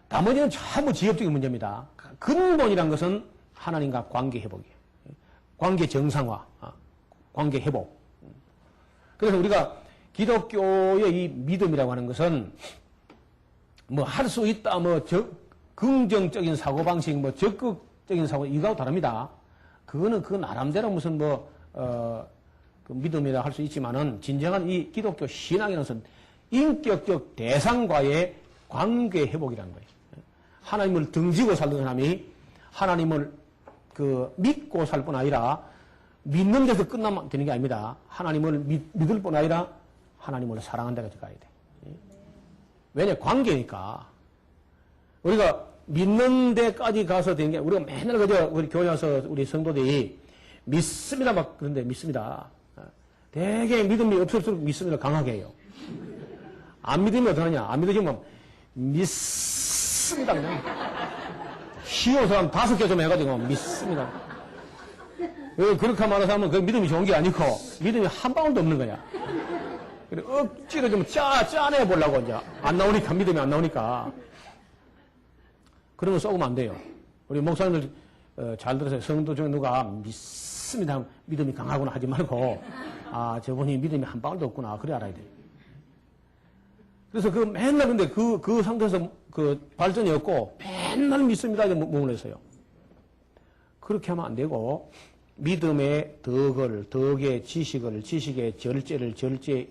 나머지는 전부 지엽적인 문제입니다. 근본이란 것은 하나님과 관계 회복이에요. 관계 정상화, 관계 회복. 그래서 우리가 기독교의 이 믿음이라고 하는 것은 뭐 할 수 있다, 긍정적인 사고방식, 적극적인 사고, 이거하고 다릅니다. 그거는 그 나름대로 무슨 그 믿음이라 할 수 있지만은 진정한 이 기독교 신앙이라는 것은 인격적 대상과의 관계 회복이라는 거예요. 하나님을 등지고 살던 사람이 하나님을 믿고 살 뿐 아니라 믿는 데서 끝나면 되는 게 아닙니다. 하나님을 믿을 뿐 아니라 하나님을 사랑한 데까지 가야 돼. 왜냐? 관계니까. 우리가 믿는 데까지 가서 되는 게, 우리가 맨날 우리 교회 와서 우리 성도들이 믿습니다 막 그런데 믿습니다. 되게 믿음이 없을수록 믿습니다 강하게 해요. 안 믿으면 어떡하냐? 안 믿으시면 믿습니다. 그냥. 쉬운 사람 5개 좀 해가지고 믿습니다. 그렇게 말하는 사람은 그 믿음이 좋은 게 아니고 믿음이 한 방울도 없는 거야. 억지로 좀 짜내 보려고 이제 안 나오니까, 믿음이 안 나오니까. 그런 거 쏘면 안 돼요. 우리 목사님들 잘 들으세요. 성도 중에 누가 믿습니다, 믿음이 강하구나 하지 말고, 저분이 믿음이 한 방울도 없구나, 그래 알아야 돼요. 그래서 맨날 근데 그 상태에서 발전이 없고 맨날 믿습니다 이제 머물러 있어요. 그렇게 하면 안 되고, 믿음의 덕의 지식의 절제를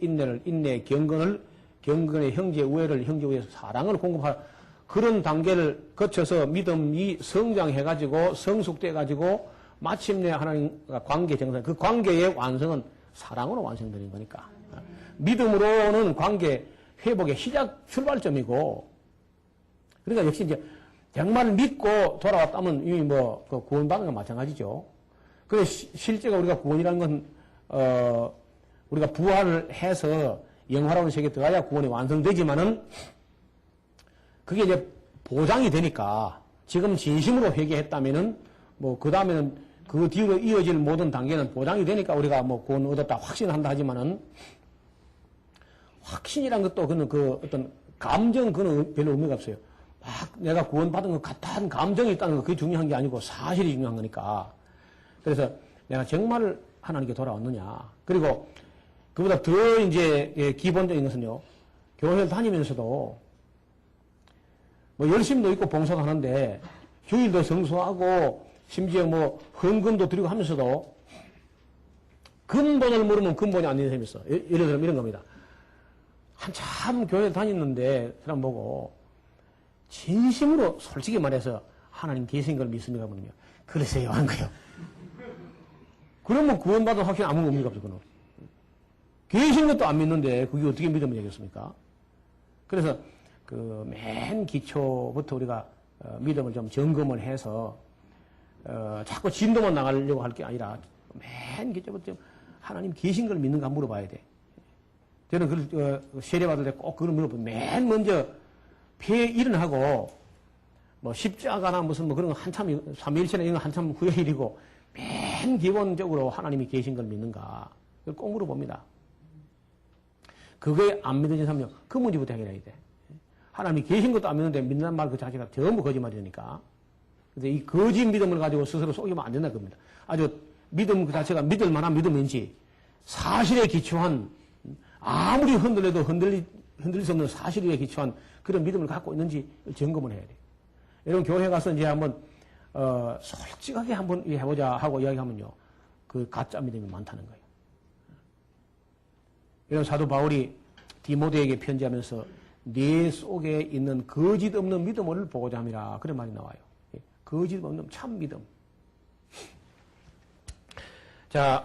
인내를 인내, 경건의 형제 우애를 형제 우애, 사랑을 공급할 그런 단계를 거쳐서 믿음이 성장해가지고 성숙돼가지고 마침내 하나님과 관계 정상, 그 관계의 완성은 사랑으로 완성되는 거니까. 믿음으로는 관계 회복의 시작 출발점이고, 그러니까 역시 이제 정말 믿고 돌아왔다면 이미 구원받는 건 마찬가지죠. 그래서 실제가 우리가 구원이라는 건 우리가 부활을 해서 영화로운 세계에 들어가야 구원이 완성되지만은 그게 이제 보장이 되니까, 지금 진심으로 회개했다면은 그 다음에는 그 뒤로 이어질 모든 단계는 보장이 되니까 우리가 구원 얻었다 확신한다 하지만은, 확신이란 것도 그는 어떤 감정, 그는 별로 의미가 없어요. 내가 구원받은 것 같은 감정이 있다는 거, 그게 중요한 게 아니고 사실이 중요한 거니까. 그래서 내가 정말 하나님께 돌아왔느냐. 그리고 그보다 더 이제 기본적인 것은요, 교회를 다니면서도 열심도 있고 봉사도 하는데 주일도 성수하고 심지어 헌금도 드리고 하면서도 근본을 물으면 근본이 안 되는 사람이 있어. 예를 들면 이런 겁니다. 한참 교회를 다녔는데 사람 보고 진심으로 솔직히 말해서 하나님 계신 걸 믿습니까? 그러면 그러세요 하는 거예요. 그러면 구원받은 확신 아무 의미가 없어. 그는 계신 것도 안 믿는데 그게 어떻게 믿음을 얘기했습니까? 그래서 맨 기초부터 우리가 믿음을 좀 점검을 해서 자꾸 진도만 나가려고 할 게 아니라 맨 기초부터 하나님 계신 걸 믿는가 물어봐야 돼. 저는 세례받을 때 꼭 그걸 물어보면 맨 먼저 폐 일어나고 십자가나 무슨 그런 거 한참 삼위일체나 이런 거 한참 후의 일이고, 맨 기본적으로 하나님이 계신 걸 믿는가 그걸 꼭 물어봅니다. 그거에 안 믿어진 사람은 그 문제부터 해결해야 돼. 하나님이 계신 것도 안 믿는데 믿는 말 그 자체가 전부 거짓말이니까. 그래서 이 거짓 믿음을 가지고 스스로 속이면 안 된다 겁니다. 아주 믿음 그 자체가 믿을 만한 믿음인지, 사실에 기초한, 아무리 흔들려도 흔들릴 수 없는 사실에 기초한 그런 믿음을 갖고 있는지 점검을 해야 돼요. 여러분 교회 가서 이제 한번 솔직하게 한번 해보자 하고 이야기하면요, 그 가짜 믿음이 많다는 거예요. 여러분 사도 바울이 디모데에게 편지하면서 내 속에 있는 거짓 없는 믿음을 보고자 함이라, 그런 말이 나와요. 거짓 없는 참 믿음. 자,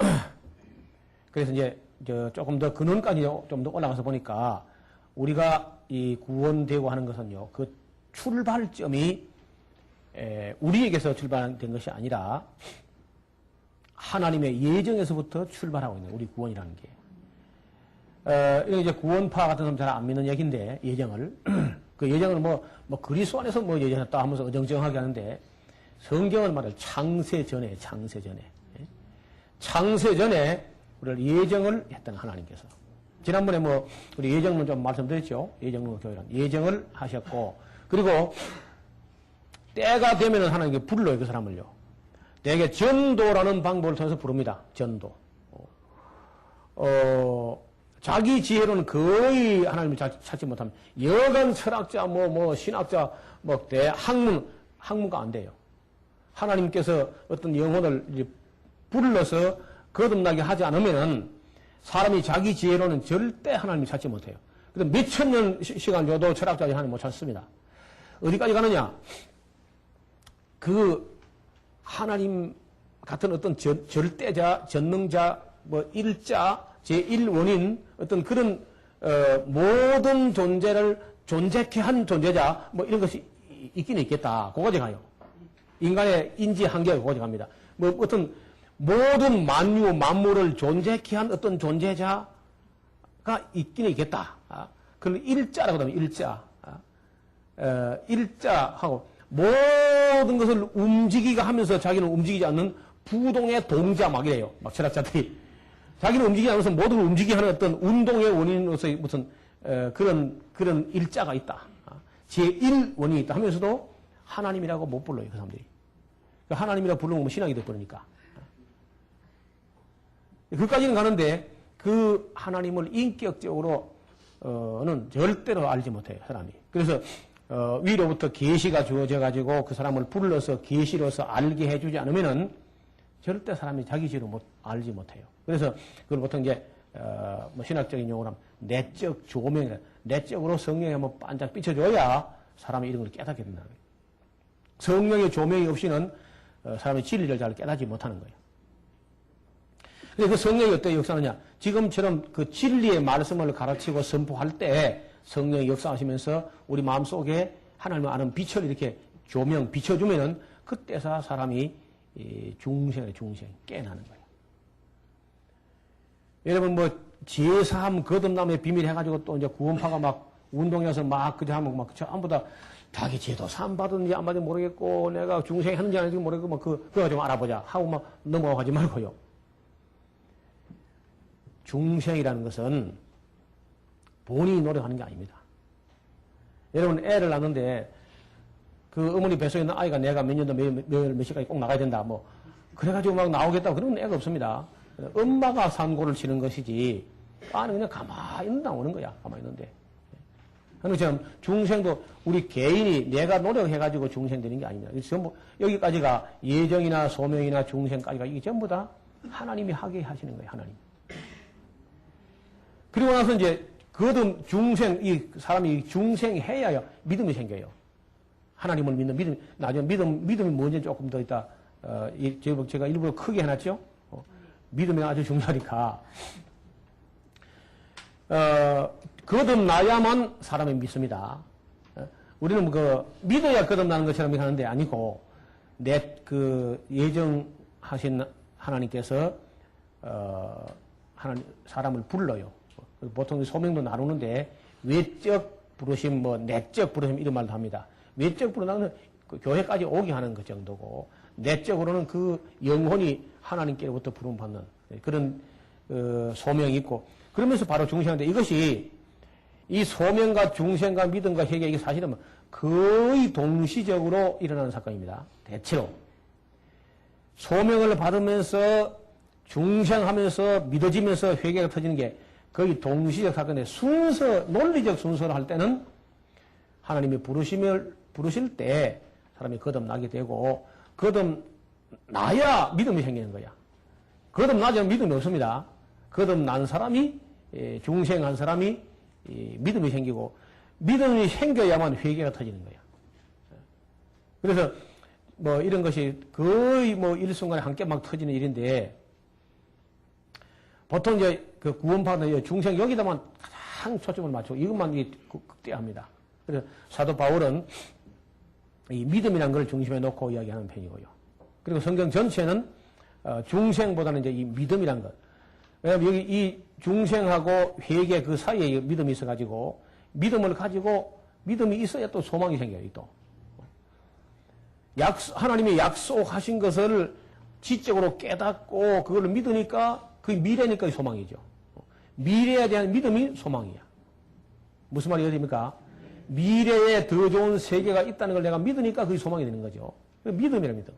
그래서 이제 조금 더 근원까지 좀 더 올라가서 보니까 우리가 이 구원되고 하는 것은요, 그 출발점이 우리에게서 출발된 것이 아니라 하나님의 예정에서부터 출발하고 있는 우리 구원이라는 게. 이런 이제 구원파 같은 사람 잘 안 믿는 얘기인데, 예정을. 그 예정을 그리스도 안에서 예정했다 하면서 어정쩡하게 하는데, 성경은 말을 창세 전에. 창세 전에 우리를 예정을 했던 하나님께서. 지난번에 우리 예정론 좀 말씀드렸죠? 예정론 교회란. 예정을 하셨고, 그리고 때가 되면은 하나님께 불러요, 그 사람을요. 대개 전도라는 방법을 통해서 부릅니다. 전도. 자기 지혜로는 거의 하나님을 찾지 못합니다. 여간 철학자, 신학자, 학문가 안 돼요. 하나님께서 어떤 영혼을 불러서 거듭나게 하지 않으면은 사람이 자기 지혜로는 절대 하나님을 찾지 못해요. 그래서 몇천 년 시간 줘도 철학자들이 하나님 못 찾습니다. 어디까지 가느냐? 그 하나님 같은 어떤 절대자, 전능자, 일자, 제1원인 어떤 그런 모든 존재를 존재케 한 존재자 이런 것이 있기는 있겠다. 그거까지 가요. 인간의 인지 한계가 그거까지 갑니다. 어떤 모든 만유, 만물을 존재케 한 어떤 존재자가 있기는 있겠다. 그걸 일자라고 하면 일자. 일자하고 모든 것을 움직이게 하면서 자기는 움직이지 않는 부동의 동자 이래요. 철학자들이. 자기는 움직이지 않으면서 모든 걸 움직이게 하는 어떤 운동의 원인으로서 무슨 그런 일자가 있다. 제1원인이 있다 하면서도 하나님이라고 못 불러요. 그 사람들이. 하나님이라고 부르면 신앙이 돼버리니까. 그까지는 가는데 그 하나님을 인격적으로는 절대로 알지 못해요. 사람이. 그래서 위로부터 계시가 주어져 가지고 그 사람을 불러서 계시로서 알게 해주지 않으면은 절대 사람이 자기 지로 알지 못해요. 그래서 그걸 보통 이제 신학적인 용어로 하면 내적 조명, 내적으로 성령이 한번 반짝 비춰줘야 사람이 이런 걸 깨닫게 된다는 거예요. 성령의 조명이 없이는 사람이 진리를 잘 깨닫지 못하는 거예요. 근데 그 성령이 어떻게 역사하느냐? 지금처럼 그 진리의 말씀을 가르치고 선포할 때 성령이 역사하시면서 우리 마음속에 하나님을 아는 빛을 이렇게 조명, 비춰주면은 그때서 사람이 중생 깨어나는 거예요. 여러분 제3 거듭남의 비밀 해가지고 또 이제 구원파가 운동해서 그저 하면 전부 다 자기 제도 산 받은지 안 받은지 모르겠고 내가 중생 하는지 안 하는지 모르겠고 그거 좀 알아보자 하고 넘어가지 말고요. 중생이라는 것은 본인이 노력하는 게 아닙니다. 여러분 애를 낳는데 그 어머니 뱃속에 있는 아이가 내가 몇 년도 몇 시까지 꼭 나가야 된다 그래가지고 나오겠다고 그런 애가 없습니다. 엄마가 산고를 치는 것이지 아는 그냥 가만히 있는다 오는 거야. 가만히 있는데. 그처럼 중생도 우리 개인이 내가 노력해가지고 중생 되는 게 아닙니다. 전부 여기까지가 예정이나 소명이나 중생까지가 이게 전부 다 하나님이 하게 하시는 거예요. 하나님. 그리고 나서 이제 이 사람이 중생해야 믿음이 생겨요. 하나님을 믿는 믿음. 나중에 믿음이 뭔지 조금 더 있다. 제가 일부러 크게 해놨죠. 믿음이 아주 중요하니까. 거듭나야만 사람이 믿습니다. 우리는 믿어야 거듭나는 것처럼 하는데 아니고, 예정하신 하나님께서, 사람을 불러요. 보통 소명도 나누는데, 외적 부르심, 내적 부르심 이런 말도 합니다. 외적 부르심은 교회까지 오게 하는 것 정도고, 내적으로는 그 영혼이 하나님께로부터 부름받는 그런 소명이 있고, 그러면서 바로 중생인데 이것이 이 소명과 중생과 믿음과 회개 이게 사실은 거의 동시적으로 일어나는 사건입니다. 대체로. 소명을 받으면서 중생하면서 믿어지면서 회개가 터지는 게 거의 동시적 사건인데 논리적 순서를 할 때는 하나님이 부르실 때 사람이 거듭나게 되고 거듭나야 믿음이 생기는 거야. 거듭나지 않으면 믿음이 없습니다. 거듭난 사람이 중생한 사람이 믿음이 생기고 믿음이 생겨야만 회개가 터지는 거야. 그래서 이런 것이 거의 일순간에 함께 터지는 일인데 보통 이제 그 구원받는 중생 여기다만 가장 초점을 맞추고 이것만 극대화합니다. 그래서 사도 바울은 이 믿음이라는 걸 중심에 놓고 이야기하는 편이고요. 그리고 성경 전체는 중생보다는 이제 이 믿음이란 것. 왜냐면 여기 이 중생하고 회개 그 사이에 믿음이 있어가지고 믿음을 가지고 믿음이 있어야 또 소망이 생겨요, 또. 하나님이 약속하신 것을 지적으로 깨닫고 그걸 믿으니까 그 미래니까 소망이죠. 미래에 대한 믿음이 소망이야. 무슨 말이 어딥니까? 미래에 더 좋은 세계가 있다는 걸 내가 믿으니까 그게 소망이 되는 거죠. 믿음이라 믿음.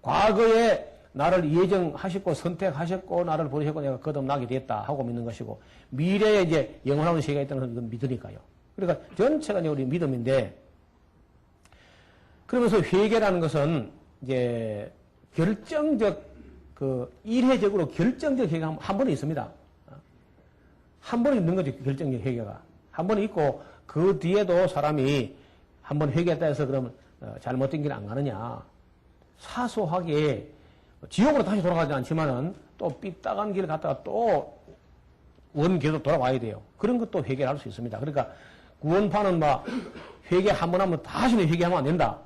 과거에 나를 예정하셨고 선택하셨고 나를 보내셨고 내가 거듭나게 됐다 하고 믿는 것이고 미래에 이제 영원한 세계가 있다는 걸 믿으니까요. 그러니까 전체가 우리 믿음인데 그러면서 회개라는 것은 이제 결정적 일회적으로 결정적 회개가 한 번에 있습니다. 한 번에 있는 거죠. 결정적 회개가. 한 번에 있고 그 뒤에도 사람이 한 번 회개했다 해서 그러면 잘못된 길 안 가느냐. 사소하게 지옥으로 다시 돌아가지 않지만은 또 삐딱한 길을 갔다가 또 원궤도 돌아와야 돼요. 그런 것도 회개를 할 수 있습니다. 그러니까 구원파는 막 회개 한 번 하면 다시는 회개하면 안 된다.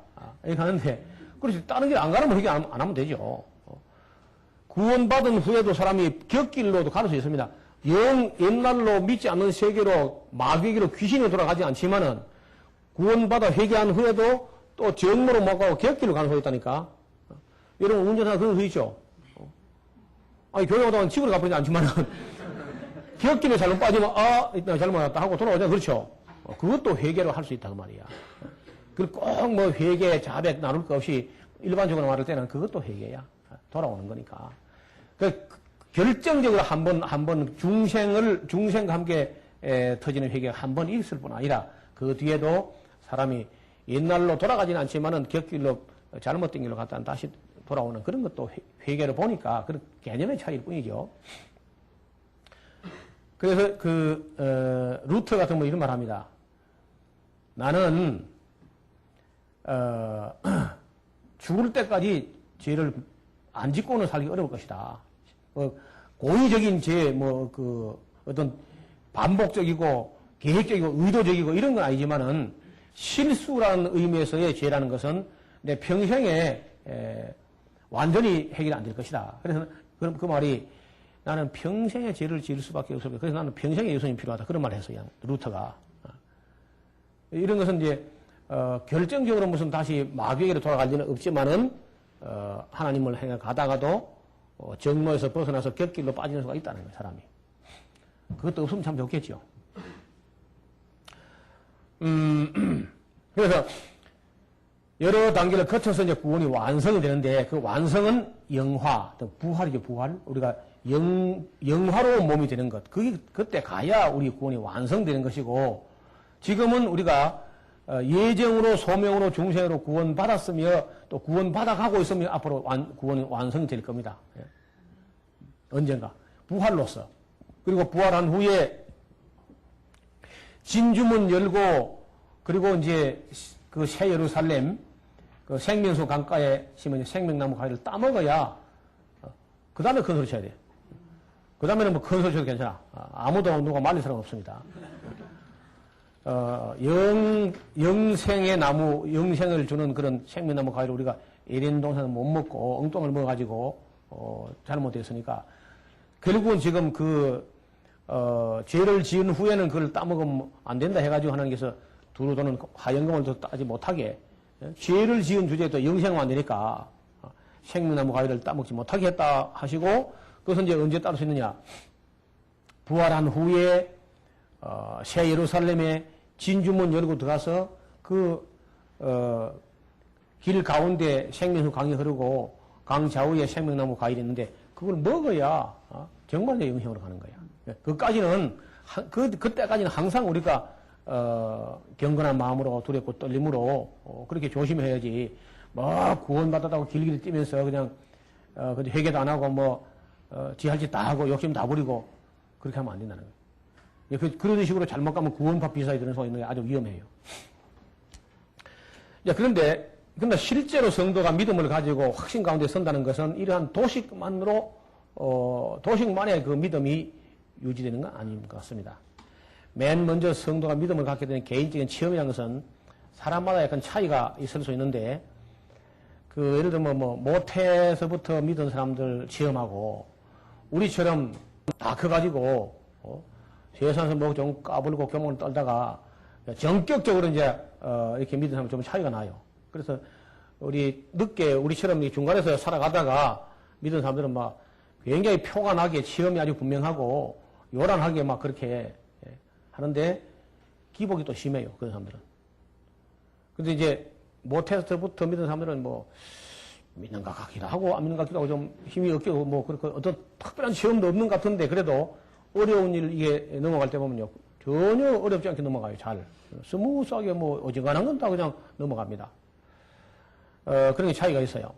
이렇게 하는데 그렇지 다른 길 안 가면 회개 안 하면 되죠. 구원받은 후에도 사람이 곁길로도 갈 수 있습니다. 옛날로 믿지 않는 세계로 마귀에게로 귀신이 돌아가지 않지만은 구원받아 회개한 후에도 또 정모로 못 가고 곁길로 가는 수 있다니까. 여러분 운전하다 그런 거 있죠? 아니 교회 오다 보면 집으로 가버리지 않지만은 곁길에 잘못 빠지면 이따 잘못 왔다 하고 돌아오잖아. 그렇죠? 그것도 회개로 할 수 있다 그 말이야. 그리고 꼭 뭐 회개, 자백 나눌 거 없이 일반적으로 말할 때는 그것도 회개야. 돌아오는 거니까. 결정적으로 한 번 중생과 함께 터지는 회개가 한 번 있을 뿐 아니라 그 뒤에도 사람이 옛날로 돌아가지는 않지만은 곁길로 잘못된 길로 갔다 다시 돌아오는 그런 것도 회개를 보니까 그런 개념의 차이일 뿐이죠. 그래서 루터 같은 분 이런 말 합니다. 나는 죽을 때까지 죄를 안 짓고는 살기 어려울 것이다. 고의적인 죄, 어떤 반복적이고 계획적이고 의도적이고 이런 건 아니지만은 실수라는 의미에서의 죄라는 것은 내 평생에 완전히 해결이 안 될 것이다. 그래서 그 말이 나는 평생에 죄를 지을 수밖에 없어. 그래서 나는 평생에 예수님이 필요하다. 그런 말을 했어요. 루터가. 이런 것은 이제 결정적으로 무슨 다시 마귀에게로 돌아갈 리는 없지만은 하나님을 생각하다가도 정모에서 벗어나서 곁길로 빠지는 수가 있다는 거예요. 사람이. 그것도 없으면 참 좋겠죠. 그래서 여러 단계를 거쳐서 이제 구원이 완성이 되는데 그 완성은 영화, 부활이죠, 부활. 우리가 영화로운 몸이 되는 것. 그때 가야 우리 구원이 완성되는 것이고 지금은 우리가 예정으로 소명으로 중생으로 구원받았으며 또 구원받아가고 있으며 앞으로 구원이 완성이 될 겁니다. 언젠가. 부활로서. 그리고 부활한 후에 진주문 열고 그리고 이제 그 새 예루살렘 그 생명수 강가에 심은 생명나무 가지를 따먹어야 그 다음에 큰 소리 쳐야 돼. 그 다음에는 뭐 큰 소리 쳐도 괜찮아. 아무도 누가 말릴 사람 없습니다. 영생의 나무, 영생을 주는 그런 생명나무 과일을 우리가 에덴 동산은 못 먹고 엉뚱을 먹어가지고 잘못됐으니까 결국은 지금 죄를 지은 후에는 그걸 따먹으면 안 된다 해가지고 하나님께서 두루도는 화영금을 더 따지 못하게 죄를 지은 주제에 또 영생은 안 되니까 생명나무 과일을 따먹지 못하게 했다 하시고 그것은 이제 언제 따를 수 있느냐. 부활한 후에 새 예루살렘에 진주문 열고 들어가서 길 가운데 생명수 강이 흐르고 강 좌우에 생명나무 과일이 있는데 그걸 먹어야 정말 내 영생으로 가는 거야. 그까지는 그때까지는 항상 우리가 경건한 마음으로 두렵고 떨림으로 그렇게 조심해야지. 뭐 구원받았다고 길길이 뛰면서 그냥 회개도 안 하고 지할 짓 다 하고 욕심 다 부리고 그렇게 하면 안 된다는 거예요. 그런 식으로 잘못 가면 구원파 비사에 드는 수가 있는 게 아주 위험해요. 그런데 실제로 성도가 믿음을 가지고 확신 가운데 선다는 것은 이러한 도식만의 그 믿음이 유지되는 건 아닌 것 같습니다. 맨 먼저 성도가 믿음을 갖게 되는 개인적인 체험이라는 것은 사람마다 약간 차이가 있을 수 있는데 예를 들면 모태에서부터 믿은 사람들 시험하고, 우리처럼 다 커가지고, 세상에서 뭐 좀 까불고 교문을 떨다가, 전격적으로 이제, 이렇게 믿은 사람은 좀 차이가 나요. 그래서, 늦게, 우리처럼 중간에서 살아가다가 믿은 사람들은 막 굉장히 표가 나게 시험이 아주 분명하고, 요란하게 막 그렇게 하는데, 기복이 또 심해요. 그런 사람들은. 근데 이제, 모태에서부터 믿은 사람들은 믿는 것 같기도 하고, 안 믿는 것 같기도 하고, 좀 힘이 없고, 그렇게 어떤 특별한 시험도 없는 것 같은데, 그래도 어려운 일 이게 넘어갈 때 보면요. 전혀 어렵지 않게 넘어가요, 잘. 스무스하게 어지간한 건 다 그냥 넘어갑니다. 그런 게 차이가 있어요.